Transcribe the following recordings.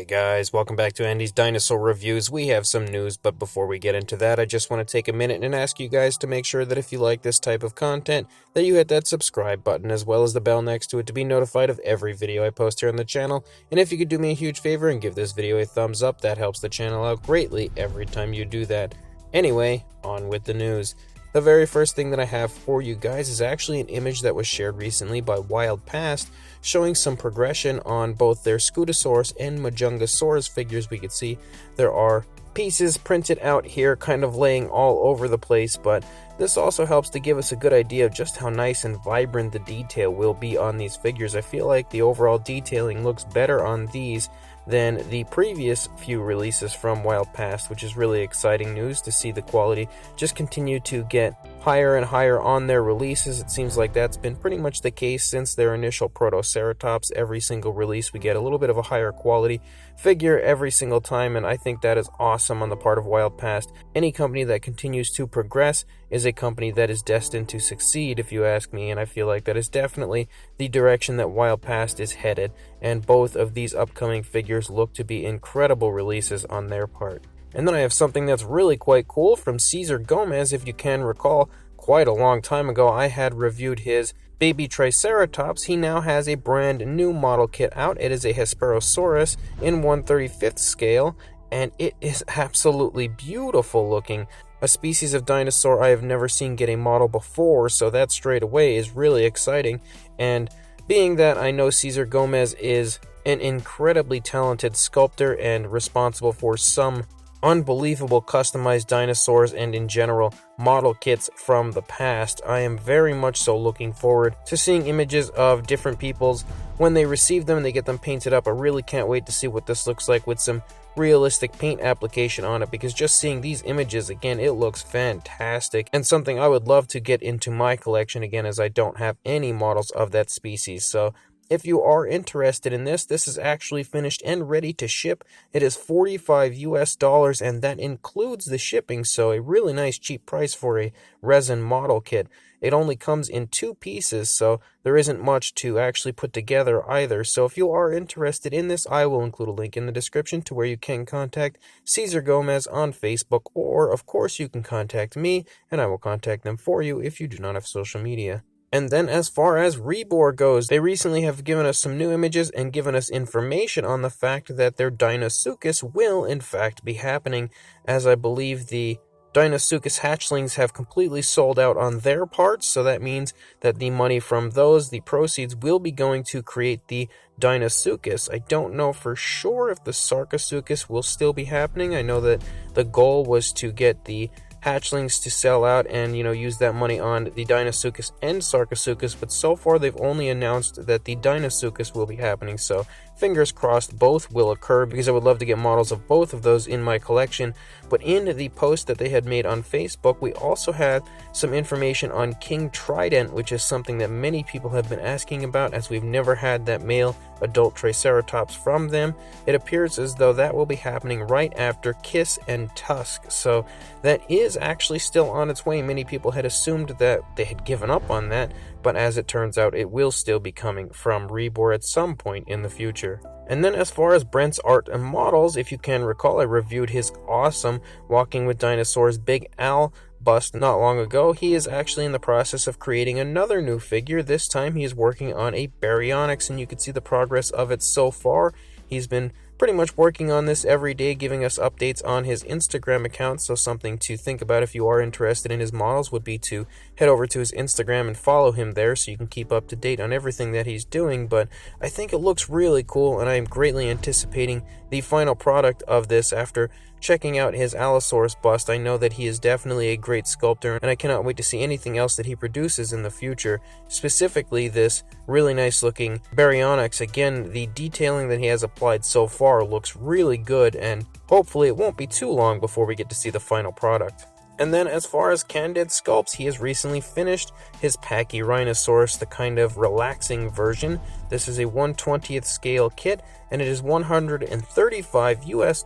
Hey guys, welcome back to Andy's Dinosaur Reviews. We have some news, but before we get into that, I just want to take a minute and ask you guys to make sure that if you like this type of content, that you hit that subscribe button as well as the bell next to it to be notified of every video I post here on the channel. And if you could do me a huge favor and give this video a thumbs up, that helps the channel out greatly every time you do that. Anyway, on with the news. The very first thing that I have for you guys is actually an image that was shared recently by Wild Past, showing some progression on both their Scutosaurus and Majungasaurus figures. We could see there are pieces printed out here kind of laying all over the place, but this also helps to give us a good idea of just how nice and vibrant the detail will be on these figures. I feel like the overall detailing looks better on these than the previous few releases from Wild Past, which is really exciting news to see the quality just continue to get higher and higher on their releases. It seems like that's been pretty much the case since their initial Protoceratops. Every single release we get a little bit of a higher quality figure every single time, and I think that is awesome on the part of Wild Past. Any company that continues to progress is a company that is destined to succeed, if you ask me, and I feel like that is definitely the direction that Wild Past is headed, and both of these upcoming figures look to be incredible releases on their part. And then I have something that's really quite cool from Cesar Gomez. If you can recall, quite a long time ago I had reviewed his baby Triceratops. He now has a brand new model kit out. It is a Hesperosaurus in 1/35th scale, and it is absolutely beautiful looking. A species of dinosaur I have never seen get a model before, so that straight away is really exciting. And being that I know Cesar Gomez is an incredibly talented sculptor and responsible for some unbelievable customized dinosaurs and in general model kits from the past, I am very much so looking forward to seeing images of different people's when they receive them and they get them painted up. I really can't wait to see what this looks like with some realistic paint application on it, because just seeing these images again, it looks fantastic and something I would love to get into my collection again, as I don't have any models of that species. So if you are interested in this, this is actually finished and ready to ship. It is $45 US, and that includes the shipping, so a really nice cheap price for a resin model kit. It only comes in 2 pieces, so there isn't much to actually put together either. So if you are interested in this, I will include a link in the description to where you can contact Cesar Gomez on Facebook, or of course you can contact me and I will contact them for you if you do not have social media. And then as far as Rebor goes, they recently have given us some new images and given us information on the fact that their Deinosuchus will in fact be happening, as I believe the Deinosuchus hatchlings have completely sold out on their parts, so that means that the money from those, the proceeds, will be going to create the Deinosuchus. I don't know for sure if the Sarcosuchus will still be happening. I know that the goal was to get the hatchlings to sell out and, use that money on the Deinosuchus and Sarcosuchus, but so far they've only announced that the Deinosuchus will be happening, so fingers crossed both will occur, because I would love to get models of both of those in my collection. But in the post that they had made on Facebook, we also had some information on King Trident, which is something that many people have been asking about, as we've never had that male adult Triceratops from them. It appears as though that will be happening right after Kiss and Tusk, so that is actually still on its way. Many people had assumed that they had given up on that, but as it turns out, it will still be coming from Rebor at some point in the future. And then as far as Brents Art and Models, if you can recall, I reviewed his awesome Walking with Dinosaurs Big Al bust not long ago. He is actually in the process of creating another new figure. This time he is working on a Baryonyx, and you can see the progress of it so far. He's been pretty much working on this every day, giving us updates on his Instagram account, so something to think about if you are interested in his models would be to head over to his Instagram and follow him there so you can keep up to date on everything that he's doing. But I think it looks really cool, and I am greatly anticipating the final product of this. After checking out his Allosaurus bust, I know that he is definitely a great sculptor, and I cannot wait to see anything else that he produces in the future, specifically this really nice looking Baryonyx. Again, the detailing that he has applied so far looks really good, and hopefully it won't be too long before we get to see the final product. And then as far as Candid Sculpts, he has recently finished his Pachyrhinosaurus, the kind of relaxing version. This is a 1/20th scale kit, and it is $135 US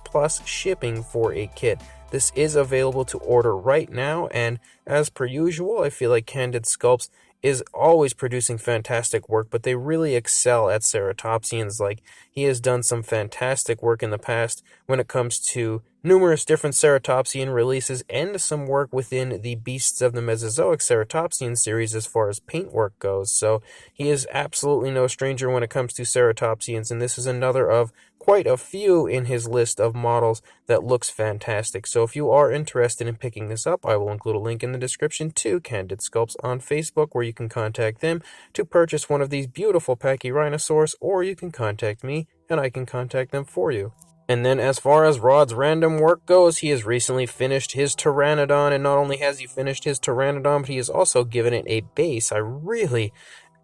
plus shipping for a kit. This is available to order right now, and as per usual, I feel like Candid Sculpts is always producing fantastic work, but they really excel at ceratopsians. Like, he has done some fantastic work in the past when it comes to numerous different ceratopsian releases and some work within the Beasts of the Mesozoic ceratopsian series as far as paintwork goes. So he is absolutely no stranger when it comes to ceratopsians, and this is another of quite a few in his list of models that looks fantastic. So if you are interested in picking this up, I will include a link in the description to Candid Sculpts on Facebook, where you can contact them to purchase one of these beautiful Pachyrhinosaurs, or you can contact me and I can contact them for you. And then as far as Rod's random work goes, he has recently finished his Pteranodon, and not only has he finished his Pteranodon, but he has also given it a base. I really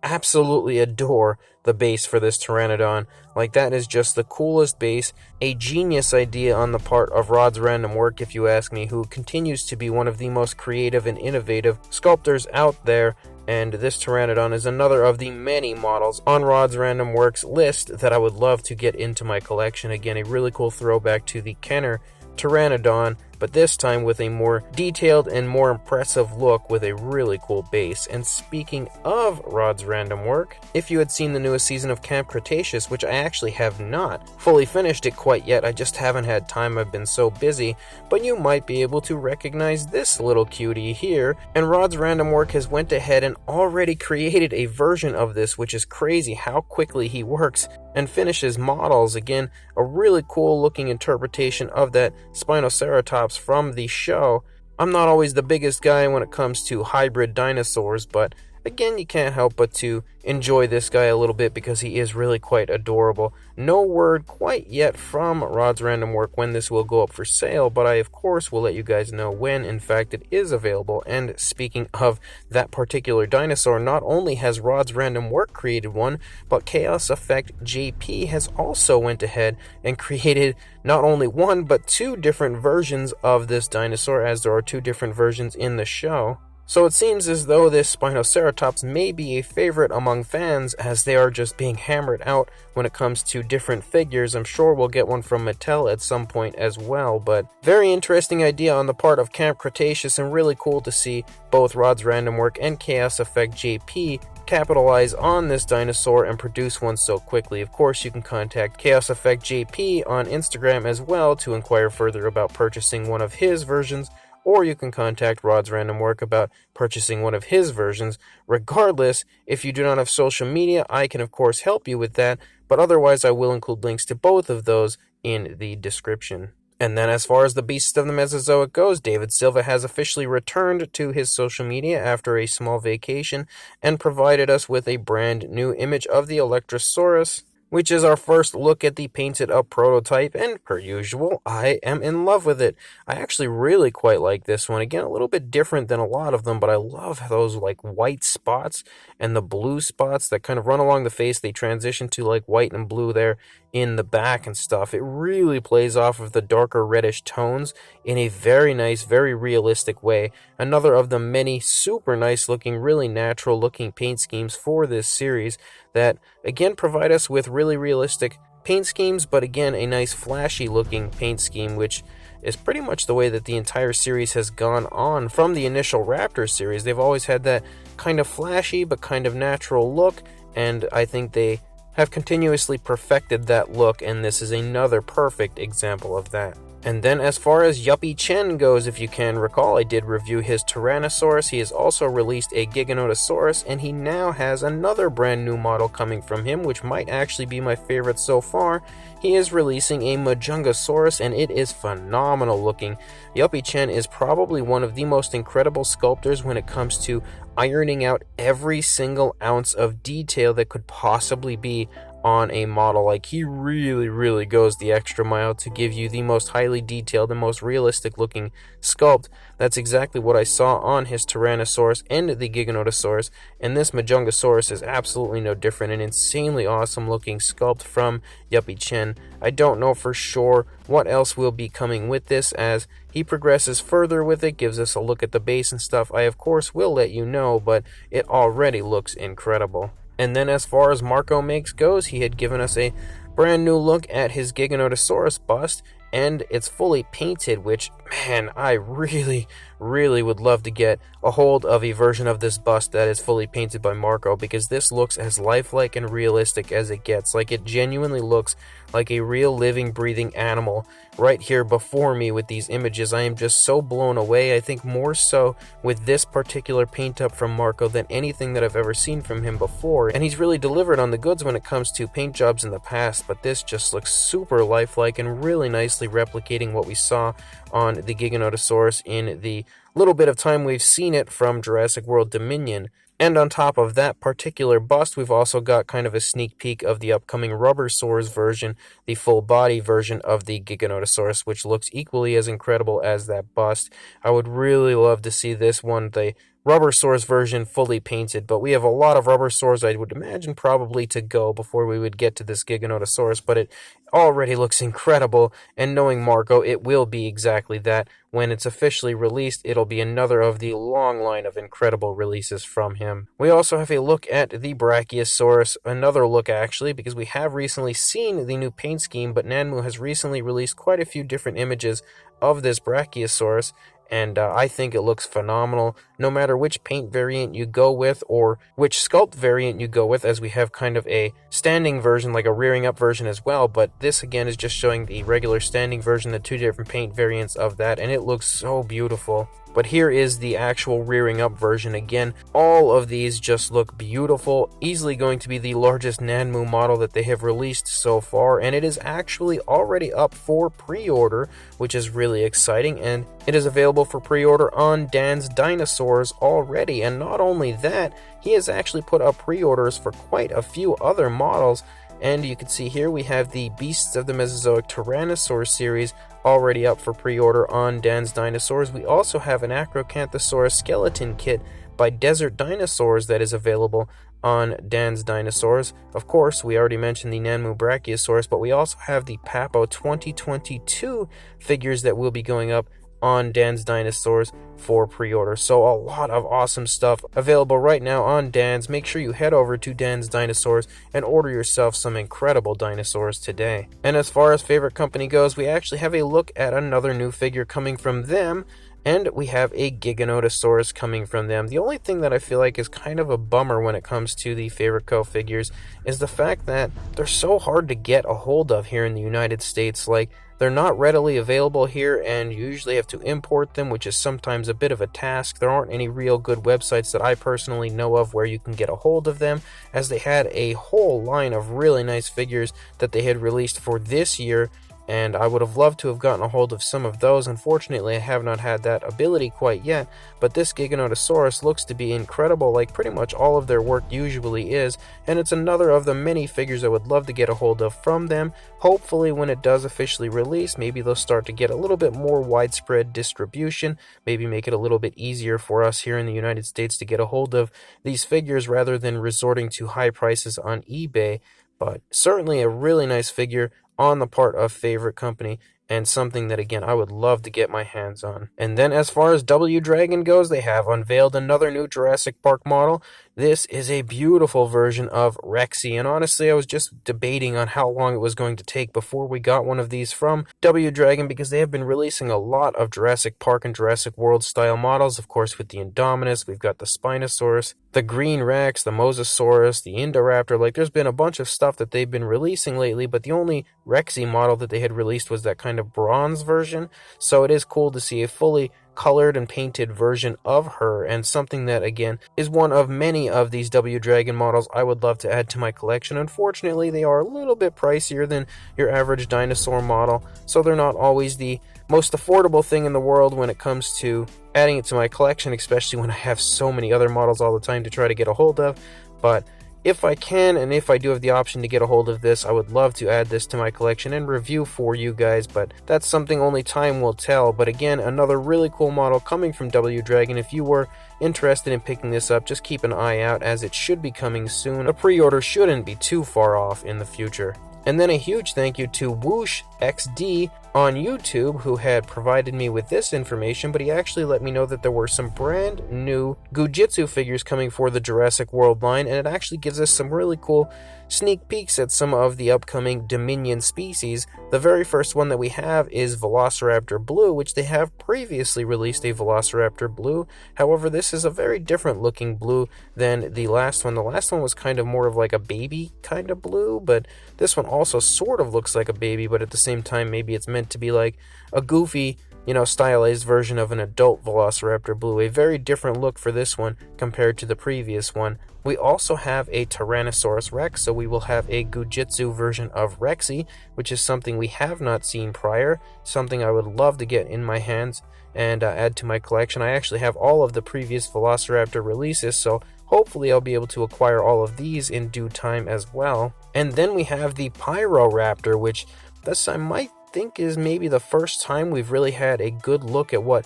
absolutely adore the base for this Pteranodon. Like, that is just the coolest base. A genius idea on the part of Rod's random work, if you ask me, who continues to be one of the most creative and innovative sculptors out there. And this Pteranodon is another of the many models on Rod's Random Works list that I would love to get into my collection. Again, a really cool throwback to the Kenner Pteranodon, but this time with a more detailed and more impressive look with a really cool base. And speaking of Rod's random work, if you had seen the newest season of Camp Cretaceous, which I actually have not fully finished it quite yet, I just haven't had time, I've been so busy, but you might be able to recognize this little cutie here. And Rod's random work has went ahead and already created a version of this, which is crazy how quickly he works and finishes models. Again, a really cool looking interpretation of that Spinoceratops from the show. I'm not always the biggest guy when it comes to hybrid dinosaurs, but again, you can't help but to enjoy this guy a little bit because he is really quite adorable. No word quite yet from Rod's random work when this will go up for sale, but I of course will let you guys know when in fact it is available. And speaking of that particular dinosaur, not only has Rod's random work created one, but Chaoseffectjp has also went ahead and created not only one but two different versions of this dinosaur, as there are two different versions in the show. So it seems as though this Spinoceratops may be a favorite among fans, as they are just being hammered out when it comes to different figures. I'm sure we'll get one from Mattel at some point as well, but very interesting idea on the part of Camp Cretaceous, and really cool to see both Rod's random work and Chaoseffectjp capitalize on this dinosaur and produce one so quickly. Of course, you can contact Chaoseffectjp on Instagram as well to inquire further about purchasing one of his versions, or you can contact Rod's random work about purchasing one of his versions. Regardless, if you do not have social media, I can of course help you with that, but otherwise I will include links to both of those in the description. And then as far as the Beasts of the Mesozoic goes, David Silva has officially returned to his social media after a small vacation and provided us with a brand new image of the Electrosaurus, which is our first look at the painted up prototype, and per usual, I am in love with it. I actually really quite like this one. Again, a little bit different than a lot of them, but I love those like white spots and the blue spots that kind of run along the face. They transition to like white and blue there in the back and stuff. It really plays off of the darker reddish tones in a very nice, very realistic way. Another of the many super nice looking, really natural looking paint schemes for this series that again provide us with really realistic paint schemes, but again a nice flashy looking paint scheme, which is pretty much the way that the entire series has gone on from the initial Raptor series. They've always had that kind of flashy but kind of natural look, and I think they have continuously perfected that look, and this is another perfect example of that. And then as far as Yuppie Chen goes, if you can recall, I did review his Tyrannosaurus. He has also released a Giganotosaurus, and he now has another brand new model coming from him, which might actually be my favorite so far. He is releasing a Majungasaurus, and it is phenomenal looking. Yuppie Chen is probably one of the most incredible sculptors when it comes to ironing out every single ounce of detail that could possibly be on a model. Like, he really goes the extra mile to give you the most highly detailed and most realistic looking sculpt. That's exactly what I saw on his Tyrannosaurus and the Giganotosaurus, and this Majungasaurus is absolutely no different. An insanely awesome looking sculpt from Yuppie Chen. I don't know for sure what else will be coming with this as he progresses further with it, gives us a look at the base and stuff. I of course will let you know, but it already looks incredible. And then as far as Marco Makes goes, he had given us a brand new look at his Giganotosaurus bust, and it's fully painted, which, man, I really would love to get a hold of a version of this bust that is fully painted by Marco, because this looks as lifelike and realistic as it gets. Like, it genuinely looks like a real living, breathing animal right here before me with these images. I am just so blown away. I think more so with this particular paint up from Marco than anything that I've ever seen from him before, and he's really delivered on the goods when it comes to paint jobs in the past, but this just looks super lifelike and really nicely replicating what we saw on the Giganotosaurus in the little bit of time we've seen it from Jurassic World Dominion. And on top of that particular bust, we've also got kind of a sneak peek of the upcoming Rubbersaurs version, the full body version of the Giganotosaurus, which looks equally as incredible as that bust. I would really love to see this one, the Rubbersaurs version, fully painted, but we have a lot of Rubbersaurs, I would imagine, probably to go before we would get to this Giganotosaurus, but it already looks incredible, and knowing Marco, it will be exactly that. When it's officially released, it'll be another of the long line of incredible releases from him. We also have a look at the Brachiosaurus, another look actually, because we have recently seen the new paint scheme, but Nanmu has recently released quite a few different images of this Brachiosaurus, and I think it looks phenomenal no matter which paint variant you go with or which sculpt variant you go with, as we have kind of a standing version, like a rearing up version as well, but this again is just showing the regular standing version, the two different paint variants of that, and it looks so beautiful. But here is the actual rearing up version. Again, all of these just look beautiful, easily going to be the largest Nanmu model that they have released so far, and it is actually already up for pre-order, which is really exciting, and it is available for pre-order on Dan's Dinosaurs already. And not only that, he has actually put up pre-orders for quite a few other models, and you can see here we have the Beasts of the Mesozoic Tyrannosaur series already up for pre-order on Dan's Dinosaurs. We also have an Acrocanthosaurus skeleton kit by Desert Dinosaurs that is available on Dan's Dinosaurs. Of course, we already mentioned the Nanmu Brachiosaurus, but we also have the Papo 2022 figures that will be going up on Dan's Dinosaurs for pre-order. So a lot of awesome stuff available right now on Dan's. Make sure you head over to Dan's Dinosaurs and order yourself some incredible dinosaurs today. And as far as favorite company goes, we actually have a look at another new figure coming from them, and we have a Giganotosaurus coming from them. The only thing that I feel like is kind of a bummer when it comes to the Favorite Co figures is the fact that they're so hard to get a hold of here in the United States. Like, they're not readily available here, and you usually have to import them, which is sometimes a bit of a task. There aren't any real good websites that I personally know of where you can get a hold of them, as they had a whole line of really nice figures that they had released for this year, and I would have loved to have gotten a hold of some of those. Unfortunately, I have not had that ability quite yet, but this Giganotosaurus looks to be incredible, like pretty much all of their work usually is, and it's another of the many figures I would love to get a hold of from them. Hopefully, when it does officially release, maybe they'll start to get a little bit more widespread distribution, maybe make it a little bit easier for us here in the United States to get a hold of these figures rather than resorting to high prices on eBay. But certainly a really nice figure on the part of Favorite Company, and something that, again, I would love to get my hands on. And then as far as W Dragon goes, they have unveiled another new Jurassic Park model. This is a beautiful version of Rexy, and honestly, I was just debating on how long it was going to take before we got one of these from W Dragon, because they have been releasing a lot of Jurassic Park and Jurassic World style models. Of course, with the Indominus, we've got the Spinosaurus, the Green Rex, the Mosasaurus, the Indoraptor. Like, there's been a bunch of stuff that they've been releasing lately, but the only Rexy model that they had released was that kind of bronze version. So it is cool to see a fully colored and painted version of her, and something that, again, is one of many of these W Dragon models I would love to add to my collection. Unfortunately, they are a little bit pricier than your average dinosaur model, so they're not always the most affordable thing in the world when it comes to adding it to my collection, especially when I have so many other models all the time to try to get a hold of. But if I can, and if I do have the option to get a hold of this, I would love to add this to my collection and review for you guys, but that's something only time will tell. But again, another really cool model coming from W Dragon. If you were interested in picking this up, just keep an eye out, as it should be coming soon. A pre-order shouldn't be too far off in the future. And then a huge thank you to Whoosh XD on YouTube who had provided me with this information, but he actually let me know that there were some brand new Goo Jit Zu figures coming for the Jurassic World line, and it actually gives us some really cool sneak peeks at some of the upcoming Dominion species. The very first one that we have is Velociraptor Blue, which they have previously released a Velociraptor Blue. However, this is a very different looking blue than the last one. The last one was kind of more of like a baby kind of blue, but this one also sort of looks like a baby, but at the same time, maybe it's meant to be like a goofy, stylized version of an adult Velociraptor Blue. A very different look for this one compared to the previous one. We also have a Tyrannosaurus Rex, so we will have a Goo Jit Zu version of Rexy, which is something we have not seen prior, something I would love to get in my hands and add to my collection. I actually have all of the previous Velociraptor releases, so hopefully I'll be able to acquire all of these in due time as well. And then we have the Pyroraptor, which this I might think is maybe the first time we've really had a good look at what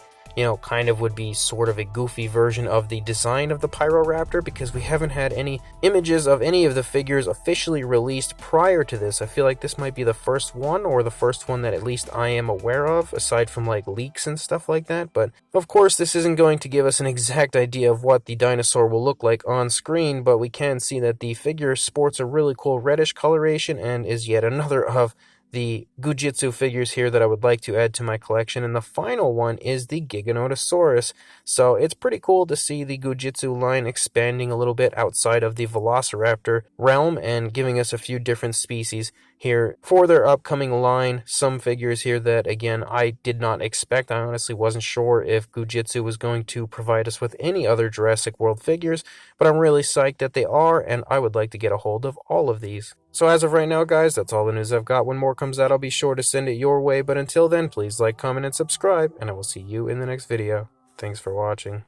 kind of would be sort of a goofy version of the design of the Pyroraptor, because we haven't had any images of any of the figures officially released prior to this. I feel like this might be the first one, or the first one that at least I am aware of, aside from like leaks and stuff like that. But of course, this isn't going to give us an exact idea of what the dinosaur will look like on screen, but we can see that the figure sports a really cool reddish coloration and is yet another of the Goo Jit Zu figures here that I would like to add to my collection. And the final one is the Giganotosaurus. So it's pretty cool to see the Goo Jit Zu line expanding a little bit outside of the Velociraptor realm and giving us a few different species here for their upcoming line. Some figures here that, again, I did not expect. I honestly wasn't sure if Goo Jit Zu was going to provide us with any other Jurassic World figures, but I'm really psyched that they are, and I would like to get a hold of all of these. So as of right now, guys, that's all the news I've got. When more comes out, I'll be sure to send it your way, but until then, please like, comment, and subscribe, and I will see you in the next video. Thanks for watching.